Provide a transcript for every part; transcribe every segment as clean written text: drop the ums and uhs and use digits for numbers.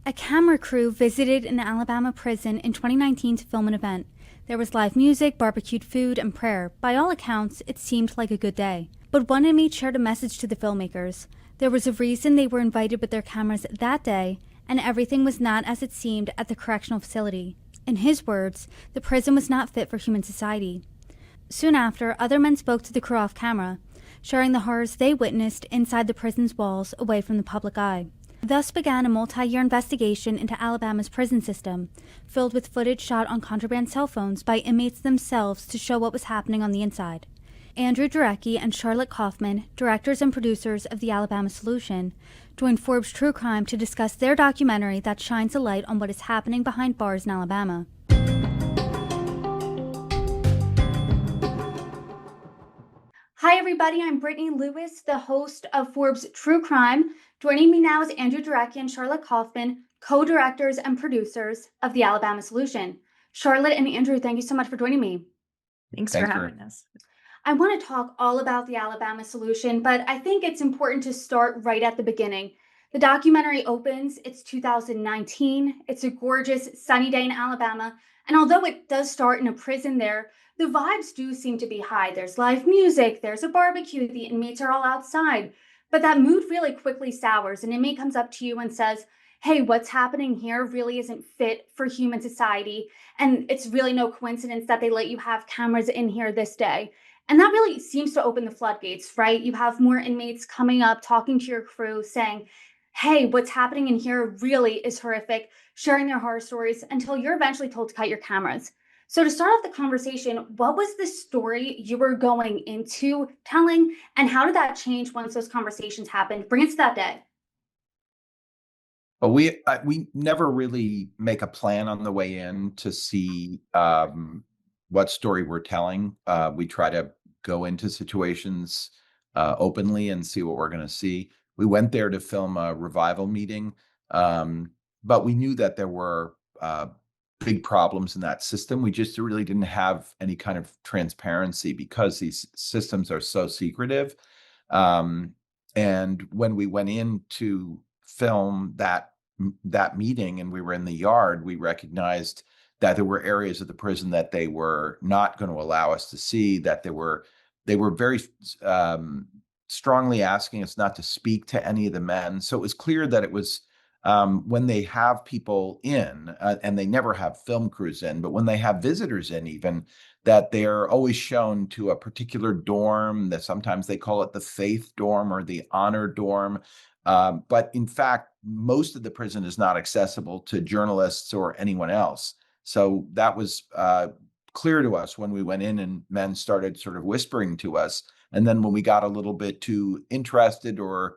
A camera crew visited an Alabama prison in 2019 to film an event. There was live music, barbecued food, and prayer. By all accounts, it seemed like a good day. But one inmate shared a message to the filmmakers. There was a reason they were invited with their cameras that day, and everything was not as it seemed at the correctional facility. In his words, the prison was not fit for human society. Soon after, other men spoke to the crew off camera, sharing the horrors they witnessed inside the prison's walls away from the public eye. Thus began a multi-year investigation into Alabama's prison system, filled with footage shot on contraband cell phones by inmates themselves to show what was happening on the inside. Andrew Jarecki and Charlotte Kaufman, directors and producers of The Alabama Solution, joined Forbes True Crime to discuss their documentary that shines a light on what is happening behind bars in Alabama. Hi everybody, I'm Brittany Lewis, the host of Forbes True Crime. Joining me now is Andrew Jarecki and Charlotte Kaufman, co-directors and producers of The Alabama Solution. Charlotte and Andrew, thank you so much for joining me. Thanks for having us. I want to talk all about The Alabama Solution, but I think it's important to start right at the beginning. The documentary opens, it's 2019, it's a gorgeous sunny day in Alabama, and although it does start in a prison there, the vibes do seem to be high. There's live music, there's a barbecue, the inmates are all outside. But that mood really quickly sours. An inmate comes up to you and says, hey, what's happening here really isn't fit for human society. And it's really no coincidence that they let you have cameras in here this day. And that really seems to open the floodgates, right? You have more inmates coming up, talking to your crew, saying, hey, what's happening in here really is horrific, sharing their horror stories until you're eventually told to cut your cameras. So to start off the conversation, what was the story you were going into telling, and how did that change once those conversations happened? Bring it to that day. Well, we never really make a plan on the way in to see what story we're telling. We try to go into situations openly and see what we're going to see. We went there to film a revival meeting, but we knew that there were big problems in that system. We just really didn't have any kind of transparency because these systems are so secretive. And when we went in to film that meeting and we were in the yard, we recognized that there were areas of the prison that they were not going to allow us to see, that they were very strongly asking us not to speak to any of the men. So it was clear that it was when they have people in, and they never have film crews in, but when they have visitors in even, that they're always shown to a particular dorm, that sometimes they call it the faith dorm or the honor dorm. But in fact, most of the prison is not accessible to journalists or anyone else. So that was clear to us when we went in and men started sort of whispering to us. And then when we got a little bit too interested or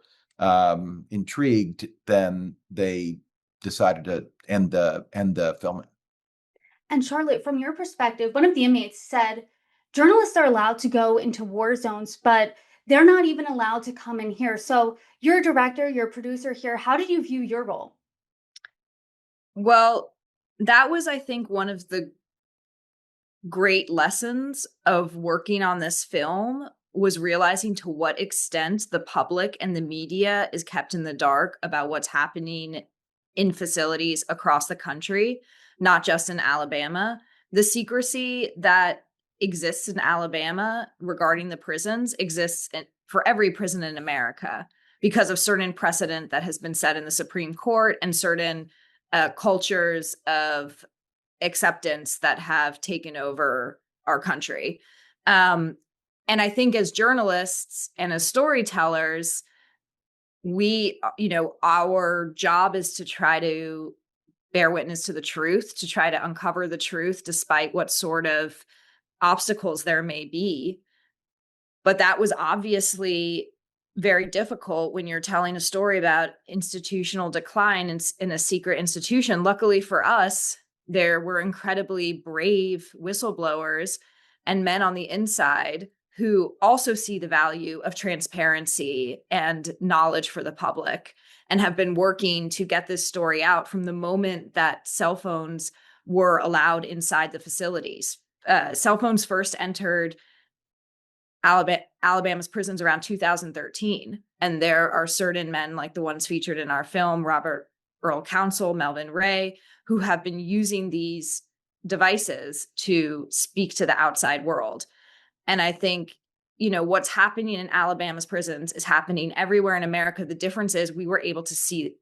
intrigued, then they decided to end the filming. And Charlotte, from your perspective, one of the inmates said, journalists are allowed to go into war zones, but they're not even allowed to come in here. So you're a director, you're a producer here. How did you view your role? Well, that was, I think, one of the great lessons of working on this film was realizing to what extent the public and the media is kept in the dark about what's happening in facilities across the country, not just in Alabama. The secrecy that exists in Alabama regarding the prisons exists for every prison in America because of certain precedent that has been set in the Supreme Court and certain cultures of acceptance that have taken over our country. And I think as journalists and as storytellers, our job is to try to bear witness to the truth, to try to uncover the truth, despite what sort of obstacles there may be. But that was obviously very difficult when you're telling a story about institutional decline in a secret institution. Luckily for us, there were incredibly brave whistleblowers and men on the inside who also see the value of transparency and knowledge for the public and have been working to get this story out from the moment that cell phones were allowed inside the facilities. Cell phones first entered Alabama's prisons around 2013. And there are certain men like the ones featured in our film, Robert Earl Counsel, Melvin Ray, who have been using these devices to speak to the outside world. And I think, what's happening in Alabama's prisons is happening everywhere in America. The difference is we were able to see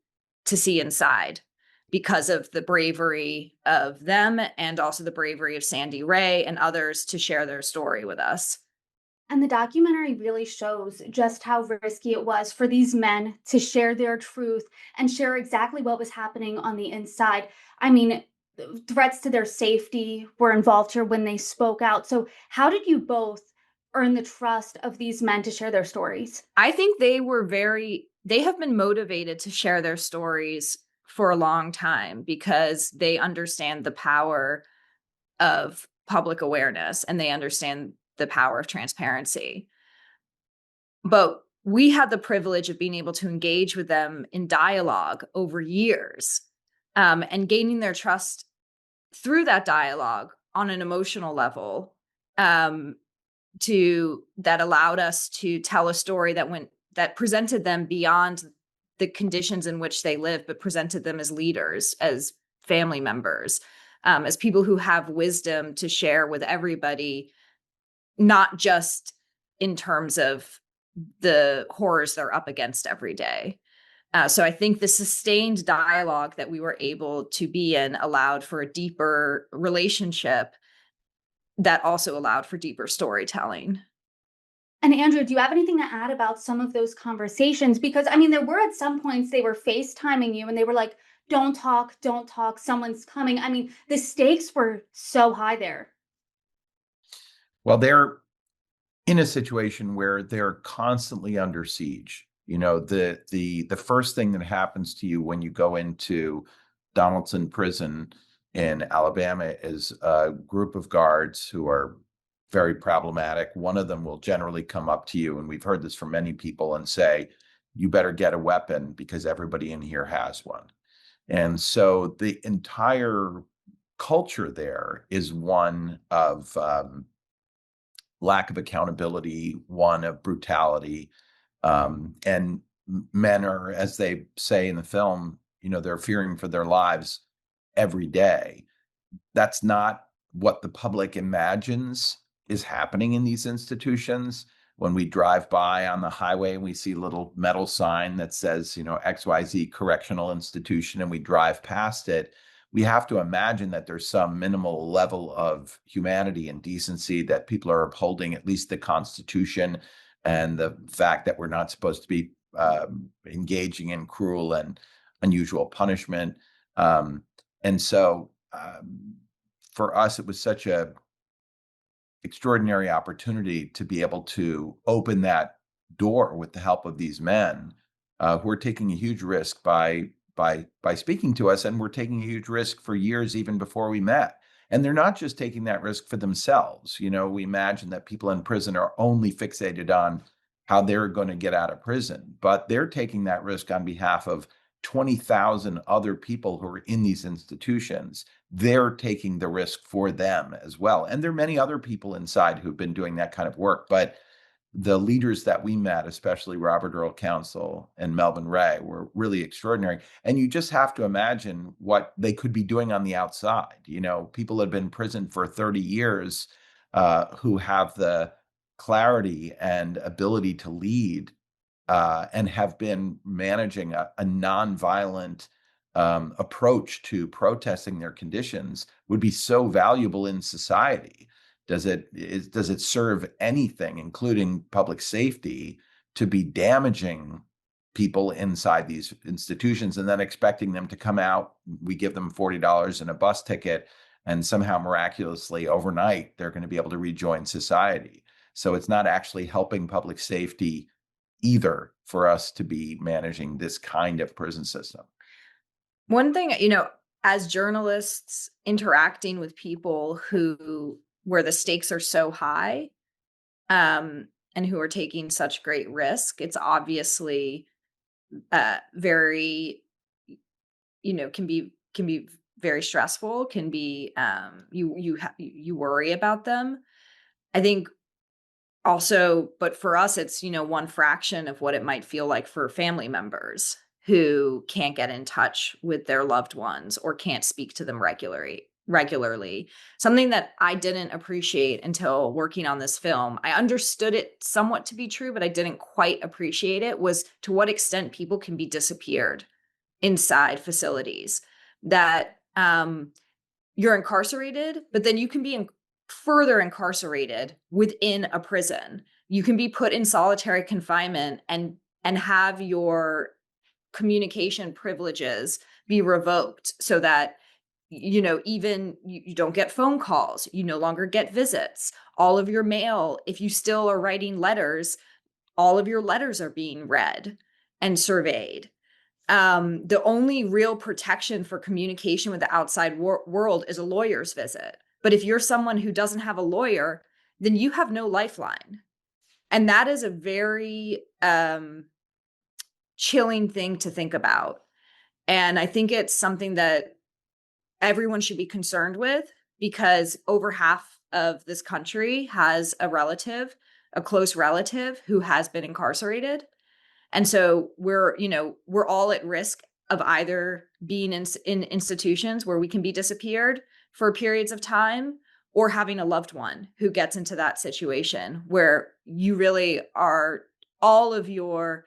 inside because of the bravery of them and also the bravery of Sandy Ray and others to share their story with us. And the documentary really shows just how risky it was for these men to share their truth and share exactly what was happening on the inside. I mean, threats to their safety were involved here when they spoke out. So, how did you both earn the trust of these men to share their stories? I think they have been motivated to share their stories for a long time because they understand the power of public awareness and they understand the power of transparency. But we had the privilege of being able to engage with them in dialogue over years, and gaining their trust through that dialogue on an emotional level, that allowed us to tell a story that presented them beyond the conditions in which they live, but presented them as leaders, as family members, as people who have wisdom to share with everybody, not just in terms of the horrors they're up against every day. So I think the sustained dialogue that we were able to be in allowed for a deeper relationship that also allowed for deeper storytelling. And Andrew, do you have anything to add about some of those conversations? Because I mean, there were at some points they were FaceTiming you and they were like, don't talk, someone's coming. I mean, the stakes were so high there. Well, they're in a situation where they're constantly under siege. The first thing that happens to you when you go into Donaldson Prison in Alabama is a group of guards who are very problematic. One of them will generally come up to you, and we've heard this from many people, and say, "You better get a weapon because everybody in here has one." And so the entire culture there is one of lack of accountability, one of brutality. And men are, as they say in the film, they're fearing for their lives every day. That's not what the public imagines is happening in these institutions. When we drive by on the highway and we see a little metal sign that says, XYZ Correctional Institution, and we drive past it, we have to imagine that there's some minimal level of humanity and decency, that people are upholding at least the Constitution and the fact that we're not supposed to be engaging in cruel and unusual punishment. And so for us, it was such a extraordinary opportunity to be able to open that door with the help of these men who are taking a huge risk by speaking to us, and we're taking a huge risk for years even before we met. And they're not just taking that risk for themselves. We imagine that people in prison are only fixated on how they're going to get out of prison, but they're taking that risk on behalf of 20,000 other people who are in these institutions. They're taking the risk for them as well. And there are many other people inside who've been doing that kind of work. But the leaders that we met, especially Robert Earl Counsel and Melvin Ray, were really extraordinary. And you just have to imagine what they could be doing on the outside. People have been in prison for 30 years who have the clarity and ability to lead and have been managing a nonviolent approach to protesting their conditions would be so valuable in society. Does it serve anything, including public safety, to be damaging people inside these institutions and then expecting them to come out? We give them $40 and a bus ticket, and somehow miraculously overnight they're going to be able to rejoin society. So it's not actually helping public safety either for us to be managing this kind of prison system. One thing, as journalists interacting with people where the stakes are so high, and who are taking such great risk, it's obviously very, can be very stressful, can be, you worry about them. I think also, but for us, it's, one fraction of what it might feel like for family members who can't get in touch with their loved ones or can't speak to them regularly. Something that I didn't appreciate until working on this film. I understood it somewhat to be true, but I didn't quite appreciate it, was to what extent people can be disappeared inside facilities. That you're incarcerated, but then you can be further incarcerated within a prison. You can be put in solitary confinement and have your communication privileges be revoked, so that even you don't get phone calls, you no longer get visits. All of your mail, if you still are writing letters, all of your letters are being read and surveyed. The only real protection for communication with the outside world is a lawyer's visit. But if you're someone who doesn't have a lawyer, then you have no lifeline. And that is a very chilling thing to think about. And I think it's something that everyone should be concerned with, because over half of this country has a close relative who has been incarcerated. And so we're all at risk of either being in institutions where we can be disappeared for periods of time, or having a loved one who gets into that situation where you really are, all of your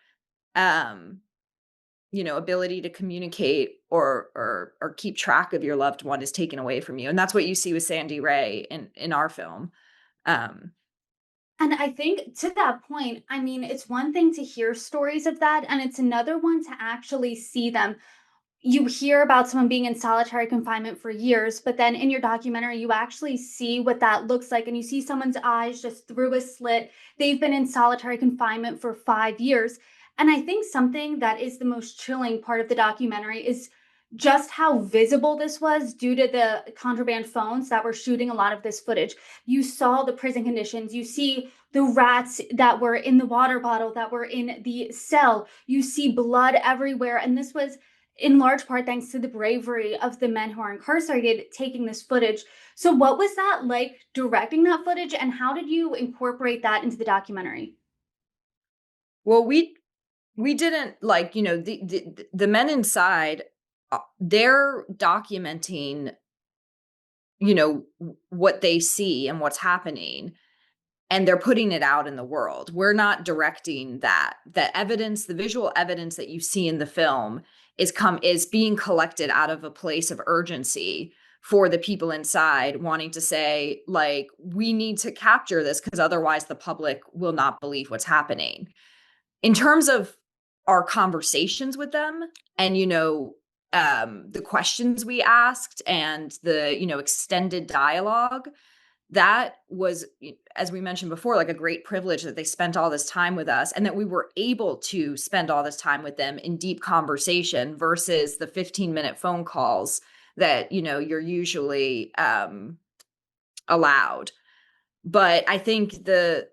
ability to communicate or keep track of your loved one is taken away from you. And that's what you see with Sandy Ray in our film. And I think to that point, I mean, it's one thing to hear stories of that, and it's another one to actually see them. You hear about someone being in solitary confinement for years, but then in your documentary, you actually see what that looks like, and you see someone's eyes just through a slit. They've been in solitary confinement for 5 years. And I think something that is the most chilling part of the documentary is just how visible this was due to the contraband phones that were shooting a lot of this footage. You saw the prison conditions. You see the rats that were in the water bottle, that were in the cell. You see blood everywhere. And this was in large part thanks to the bravery of the men who are incarcerated taking this footage. So what was that like, directing that footage, and how did you incorporate that into the documentary? Well, we didn't, the men inside, they're documenting what they see and what's happening, and they're putting it out in the world. We're not directing that. The evidence, the visual evidence that you see in the film is being collected out of a place of urgency for the people inside, wanting to say, like, we need to capture this because otherwise the public will not believe what's happening. In terms of our conversations with them and, the questions we asked and the, extended dialogue, that was, as we mentioned before, like a great privilege that they spent all this time with us, and that we were able to spend all this time with them in deep conversation versus the 15-minute phone calls that, you're usually allowed. But I think the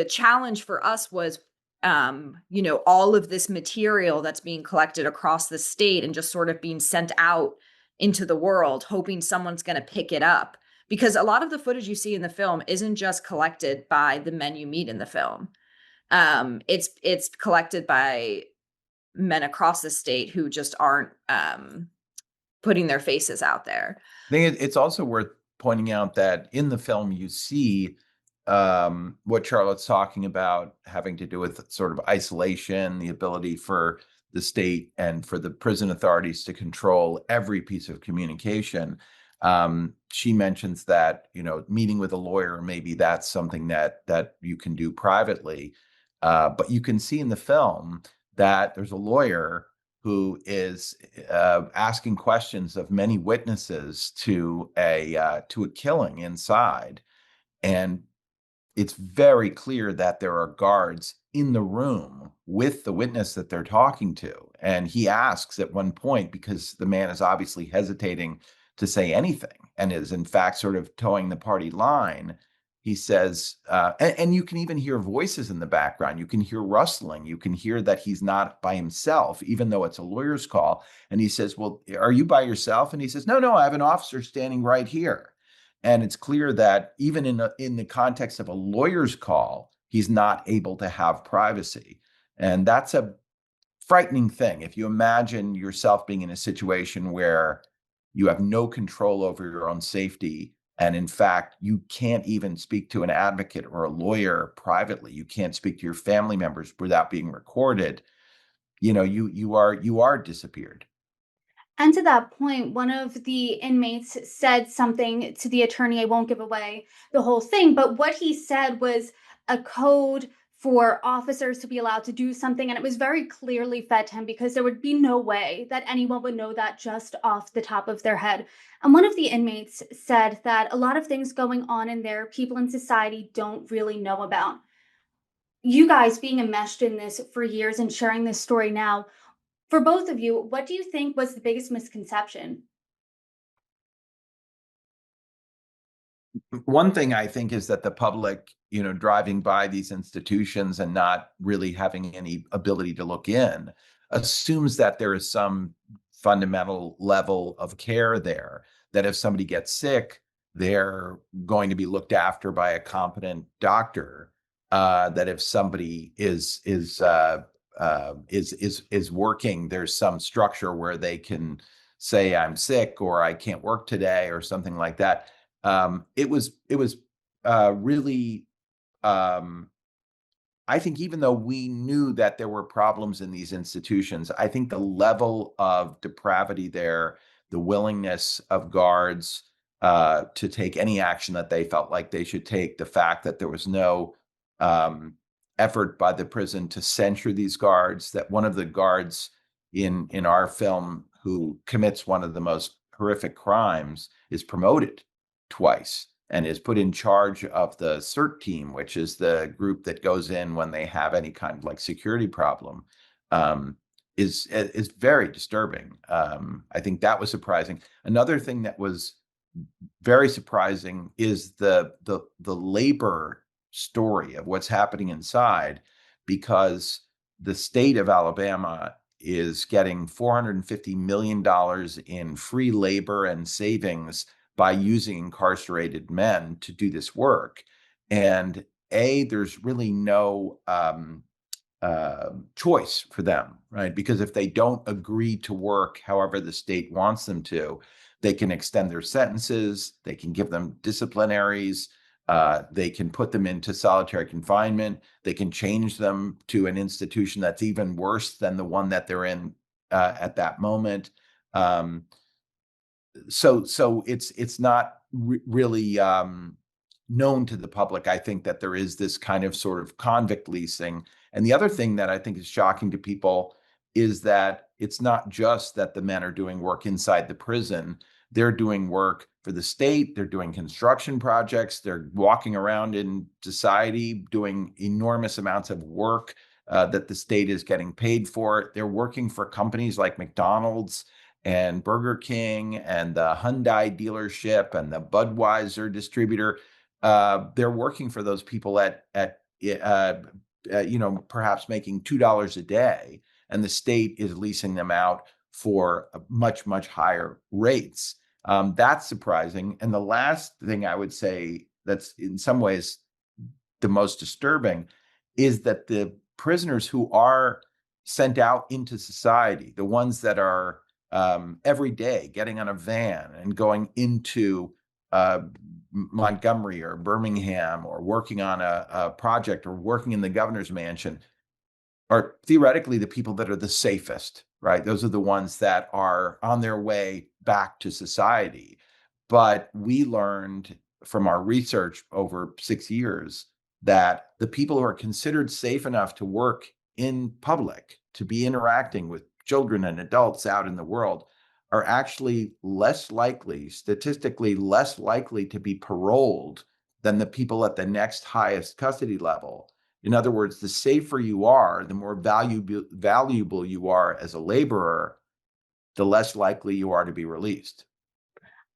challenge for us was, all of this material that's being collected across the state and just sort of being sent out into the world, hoping someone's going to pick it up. Because a lot of the footage you see in the film isn't just collected by the men you meet in the film. It's collected by men across the state who just aren't putting their faces out there. I think it's also worth pointing out that in the film you see what Charlotte's talking about, having to do with sort of isolation, the ability for the state and for the prison authorities to control every piece of communication. She mentions that, meeting with a lawyer, maybe that's something that you can do privately. But you can see in the film that there's a lawyer who is asking questions of many witnesses to a killing inside. And it's very clear that there are guards in the room with the witness that they're talking to. And he asks at one point, because the man is obviously hesitating to say anything and is in fact sort of towing the party line. He says, and you can even hear voices in the background. You can hear rustling. You can hear that he's not by himself, even though it's a lawyer's call. And he says, well, are you by yourself? And he says, no, I have an officer standing right here. And it's clear that even in the context of a lawyer's call, he's not able to have privacy. And that's a frightening thing. If you imagine yourself being in a situation where you have no control over your own safety, and in fact, you can't even speak to an advocate or a lawyer privately. You can't speak to your family members without being recorded. You are disappeared. And to that point, one of the inmates said something to the attorney. I won't give away the whole thing, but what he said was a code for officers to be allowed to do something. And it was very clearly fed to him because there would be no way that anyone would know that just off the top of their head. And one of the inmates said that a lot of things going on in there, people in society don't really know about. You guys being enmeshed in this for years and sharing this story now, for both of you, what do you think was the biggest misconception? One thing I think is that the public, driving by these institutions and not really having any ability to look in, assumes that there is some fundamental level of care there, that if somebody gets sick, they're going to be looked after by a competent doctor. That if somebody is working, there's some structure where they can say, I'm sick, or I can't work today, or something like that. It was really, um, I think, even though we knew that there were problems in these institutions, I think the level of depravity there, the willingness of guards to take any action that they felt like they should take, the fact that there was no effort by the prison to censure these guards, that one of the guards in our film who commits one of the most horrific crimes is promoted twice and is put in charge of the CERT team, which is the group that goes in when they have any kind of like security problem, is very disturbing. I think that was surprising. Another thing that was very surprising is the labor story of what's happening inside, because the state of Alabama is getting $450 million in free labor and savings by using incarcerated men to do this work. And there's really no choice for them, right? Because if they don't agree to work however the state wants them to, they can extend their sentences, they can give them disciplinaries, they can put them into solitary confinement, they can change them to an institution that's even worse than the one that they're in at that moment. Um, so it's not really known to the public, I think, that there is this kind of sort of convict leasing. And the other thing that I think is shocking to people is that it's not just that the men are doing work inside the prison. They're doing work for the state. They're doing construction projects. They're walking around in society doing enormous amounts of work that the state is getting paid for. They're working for companies like McDonald's and Burger King and the Hyundai dealership and the Budweiser distributor. They're working for those people at perhaps making $2 a day, and the state is leasing them out for much higher rates. That's surprising. And the last thing I would say that's in some ways the most disturbing is that the prisoners who are sent out into society, the ones that are every day getting on a van and going into Montgomery or Birmingham, or working on a project, or working in the governor's mansion, are theoretically the people that are the safest, right? Those are the ones that are on their way back to society. But we learned from our research over 6 years that the people who are considered safe enough to work in public, to be interacting with children and adults out in the world, are actually less likely, statistically less likely, to be paroled than the people at the next highest custody level. In other words, the safer you are, the more valuable you are as a laborer, the less likely you are to be released.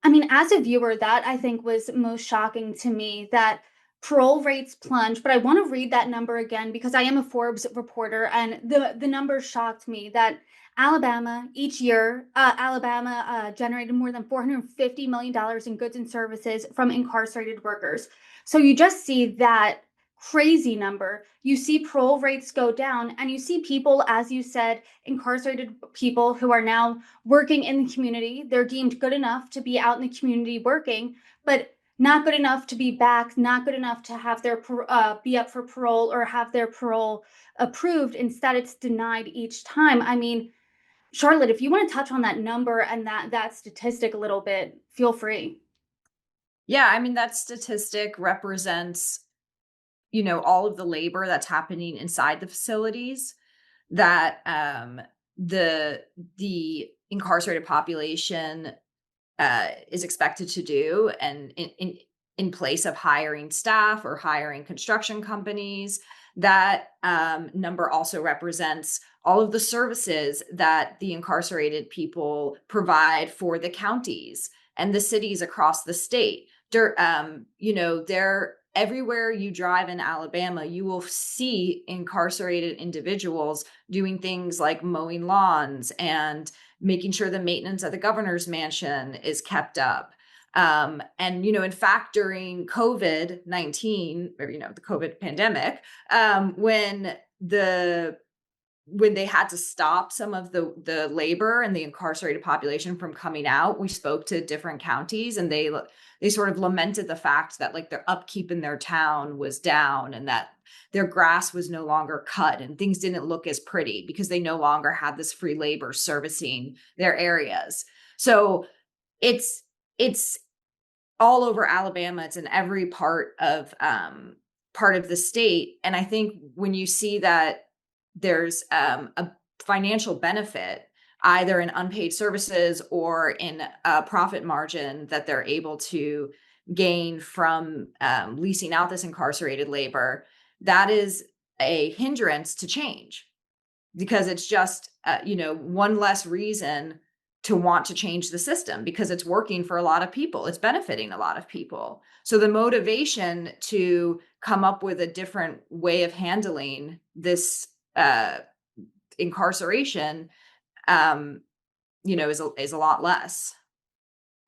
I mean, as a viewer, that I think was most shocking to me, that parole rates plunge. But I want to read that number again because I am a Forbes reporter, and the number shocked me that Alabama each year, Alabama generated more than $450 million in goods and services from incarcerated workers. So you just see that crazy number. You see parole rates go down, and you see people, as you said, incarcerated people who are now working in the community. They're deemed good enough to be out in the community working, but not good enough to be back, not good enough to have their be up for parole or have their parole approved. Instead, it's denied each time. I mean, Charlotte, if you want to touch on that number and that statistic a little bit, feel free. Yeah, I mean, that statistic represents, all of the labor that's happening inside the facilities that the incarcerated population is expected to do, and in place of hiring staff or hiring construction companies. That number also represents all of the services that the incarcerated people provide for the counties and the cities across the state. They're everywhere you drive in Alabama, you will see incarcerated individuals doing things like mowing lawns and making sure the maintenance of the governor's mansion is kept up. In fact, during COVID-19, or, the COVID pandemic, when they had to stop some of the labor and the incarcerated population from coming out, we spoke to different counties, and they sort of lamented the fact that, like, their upkeep in their town was down, and that their grass was no longer cut, and things didn't look as pretty because they no longer had this free labor servicing their areas. So it's all over Alabama. It's in every part of the state. And I think when you see that there's a financial benefit, either in unpaid services or in a profit margin that they're able to gain from leasing out this incarcerated labor, that is a hindrance to change, because it's just one less reason to want to change the system, because it's working for a lot of people. It's benefiting a lot of people. So the motivation to come up with a different way of handling this incarceration, is a lot less.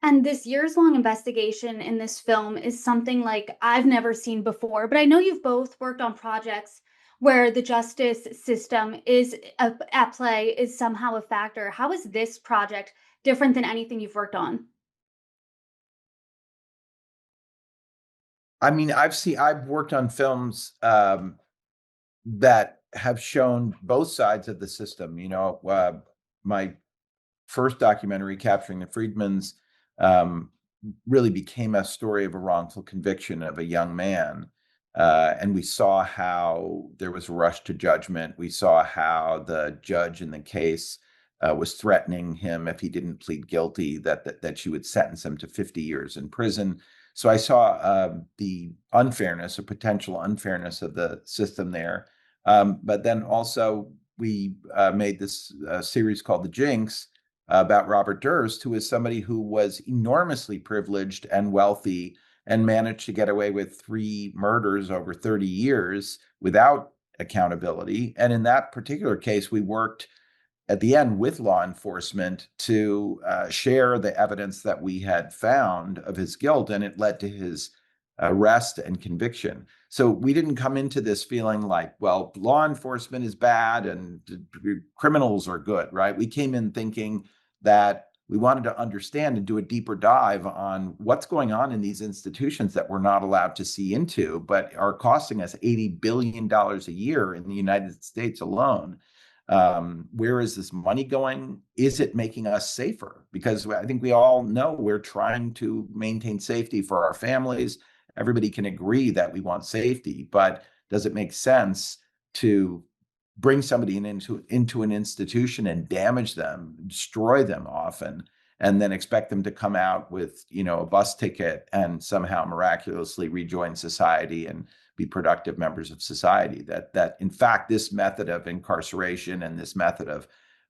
And this years long investigation in this film is something like I've never seen before, but I know you've both worked on projects where the justice system is at play, is somehow a factor. How is this project different than anything you've worked on? I mean, I've worked on films that have shown both sides of the system. My first documentary, Capturing the Freedmans, really became a story of a wrongful conviction of a young man. And we saw how there was a rush to judgment. We saw how the judge in the case was threatening him if he didn't plead guilty, that she would sentence him to 50 years in prison. So I saw the unfairness or potential unfairness of the system there. But then also we made this series called The Jinx about Robert Durst, who is somebody who was enormously privileged and wealthy and managed to get away with 3 murders over 30 years without accountability. And in that particular case, we worked at the end with law enforcement to share the evidence that we had found of his guilt, and it led to his arrest and conviction. So we didn't come into this feeling like, well, law enforcement is bad and criminals are good, right? We came in thinking that we wanted to understand and do a deeper dive on what's going on in these institutions that we're not allowed to see into, but are costing us $80 billion a year in the United States alone. Where is this money going? Is it making us safer? Because I think we all know we're trying to maintain safety for our families. Everybody can agree that we want safety, but does it make sense to bring somebody into an institution and damage them, destroy them often, and then expect them to come out with, a bus ticket and somehow miraculously rejoin society and be productive members of society? That in fact, this method of incarceration and this method of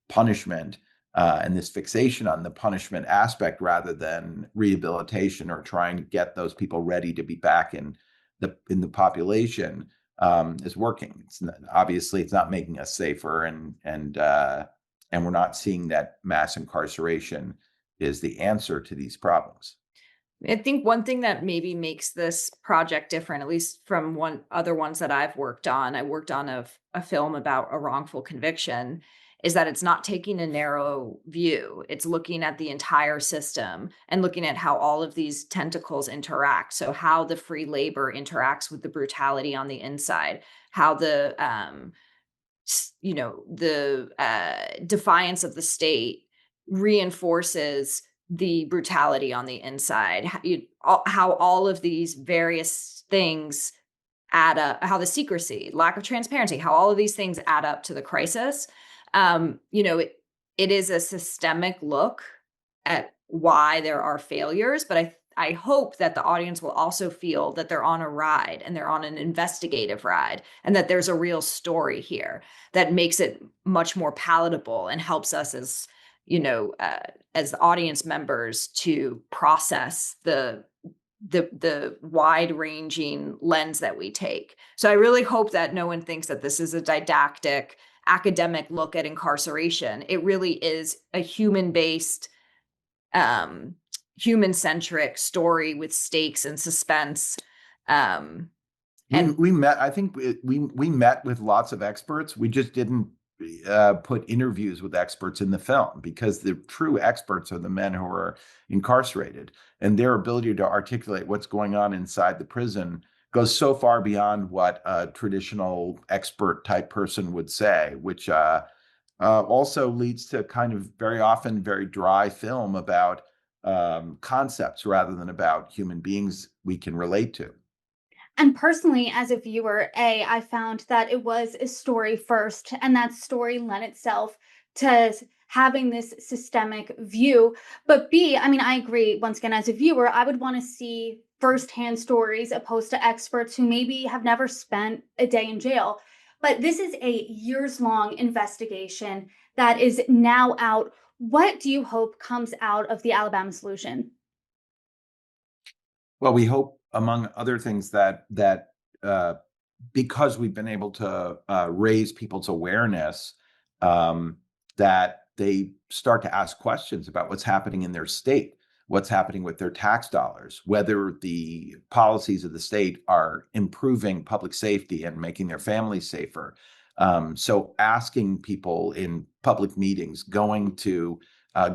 punishment and this fixation on the punishment aspect rather than rehabilitation or trying to get those people ready to be back in the population is working. Obviously it's not making us safer, and we're not seeing that mass incarceration is the answer to these problems. I think one thing that maybe makes this project different, at least from other ones that I've worked on, I worked on a film about a wrongful conviction, is that it's not taking a narrow view. It's looking at the entire system and looking at how all of these tentacles interact. So how the free labor interacts with the brutality on the inside, how the defiance of the state reinforces the brutality on the inside, how all of these various things add up, how the secrecy, lack of transparency, how all of these things add up to the crisis. It is a systemic look at why there are failures, but I hope that the audience will also feel that they're on a ride and they're on an investigative ride, and that there's a real story here that makes it much more palatable and helps us as audience members to process the wide-ranging lens that we take. So I really hope that no one thinks that this is a didactic academic look at incarceration. It really is a human-based, human-centric story with stakes and suspense. We met. I think we met with lots of experts. We just didn't put interviews with experts in the film, because the true experts are the men who are incarcerated, and their ability to articulate what's going on inside the prison goes so far beyond what a traditional expert type person would say, which also leads to kind of very often very dry film about concepts rather than about human beings we can relate to. And personally, as a viewer, I found that it was a story first, and that story lent itself to having this systemic view. But B, I mean, I agree, once again, as a viewer, I would want to see firsthand stories opposed to experts who maybe have never spent a day in jail. But this is a years long investigation that is now out. What do you hope comes out of the Alabama solution? Well, we hope, among other things, that because we've been able to raise people's awareness, that they start to ask questions about what's happening in their state, what's happening with their tax dollars, whether the policies of the state are improving public safety and making their families safer. So asking people in public meetings, going to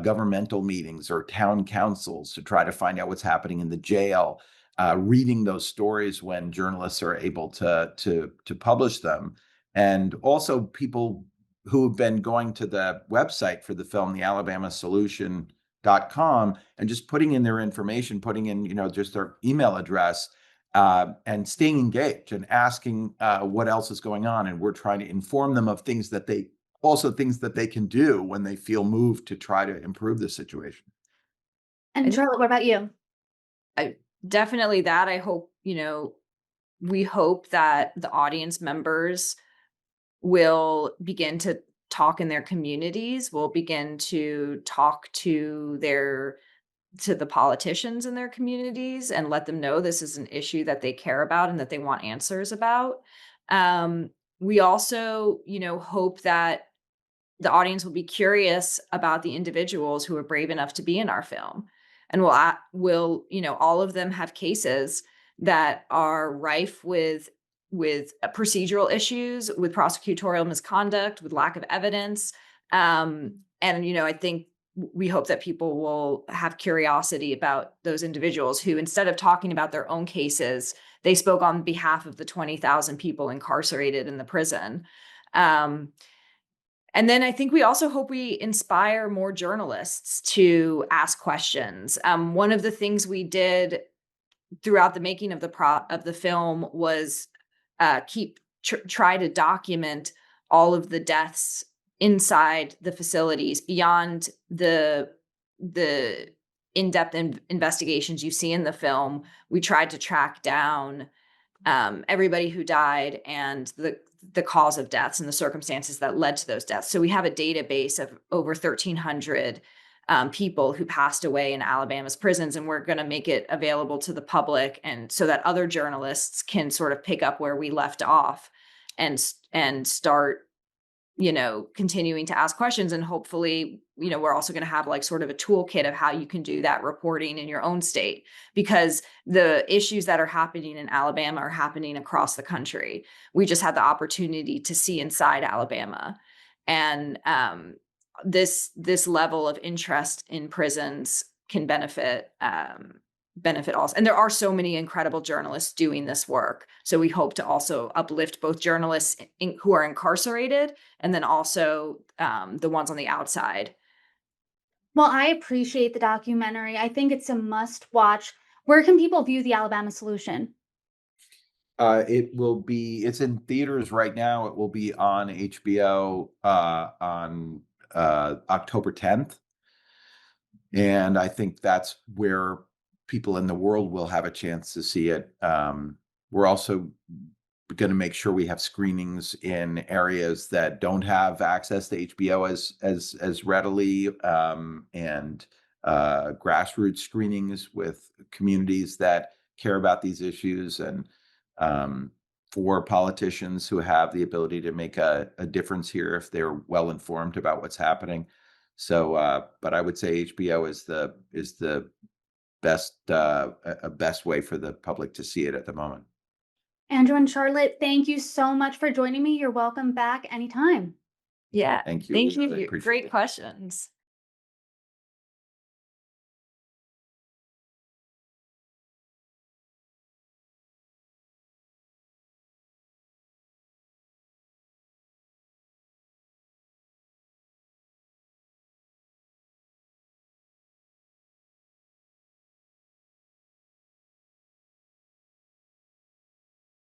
governmental meetings or town councils to try to find out what's happening in the jail, reading those stories when journalists are able to publish them, and also people who have been going to the website for the film, the alabamasolution.com, and just putting in their information, putting in just their email address, and staying engaged and asking what else is going on, and we're trying to inform them of things that they can do when they feel moved to try to improve the situation. And Charlotte, what about you? Definitely that. I hope, we hope that the audience members will begin to talk in their communities, will begin to talk to the politicians in their communities and let them know this is an issue that they care about and that they want answers about. We also, hope that the audience will be curious about the individuals who are brave enough to be in our film, and will all of them have cases that are rife with procedural issues, with prosecutorial misconduct, with lack of evidence, and I think we hope that people will have curiosity about those individuals who, instead of talking about their own cases, they spoke on behalf of the 20,000 people incarcerated in the prison. And then I think we also hope we inspire more journalists to ask questions. One of the things we did throughout the making of the film was try to document all of the deaths inside the facilities beyond the in-depth investigations you see in the film. We tried to track down everybody who died and the cause of deaths and the circumstances that led to those deaths. So we have a database of over 1,300 people who passed away in Alabama's prisons, and we're going to make it available to the public, and so that other journalists can sort of pick up where we left off and start continuing to ask questions, and hopefully we're also going to have like sort of a toolkit of how you can do that reporting in your own state, because the issues that are happening in Alabama are happening across the country. We just had the opportunity to see inside Alabama. And this level of interest in prisons can benefit also. And there are so many incredible journalists doing this work. So we hope to also uplift both journalists who are incarcerated, and then also the ones on the outside. Well, I appreciate the documentary. I think it's a must watch. Where can people view the Alabama Solution? It's in theaters right now. It will be on HBO on October 10th. And I think that's where people in the world will have a chance to see it. We're also going to make sure we have screenings in areas that don't have access to HBO as readily, and grassroots screenings with communities that care about these issues, and for politicians who have the ability to make a difference here if they're well informed about what's happening. So, but I would say HBO is the best best way for the public to see it at the moment. Andrew and Charlotte, thank you so much for joining me. You're welcome back anytime. Yeah. Thank you. Thank you. I appreciate Great it. questions.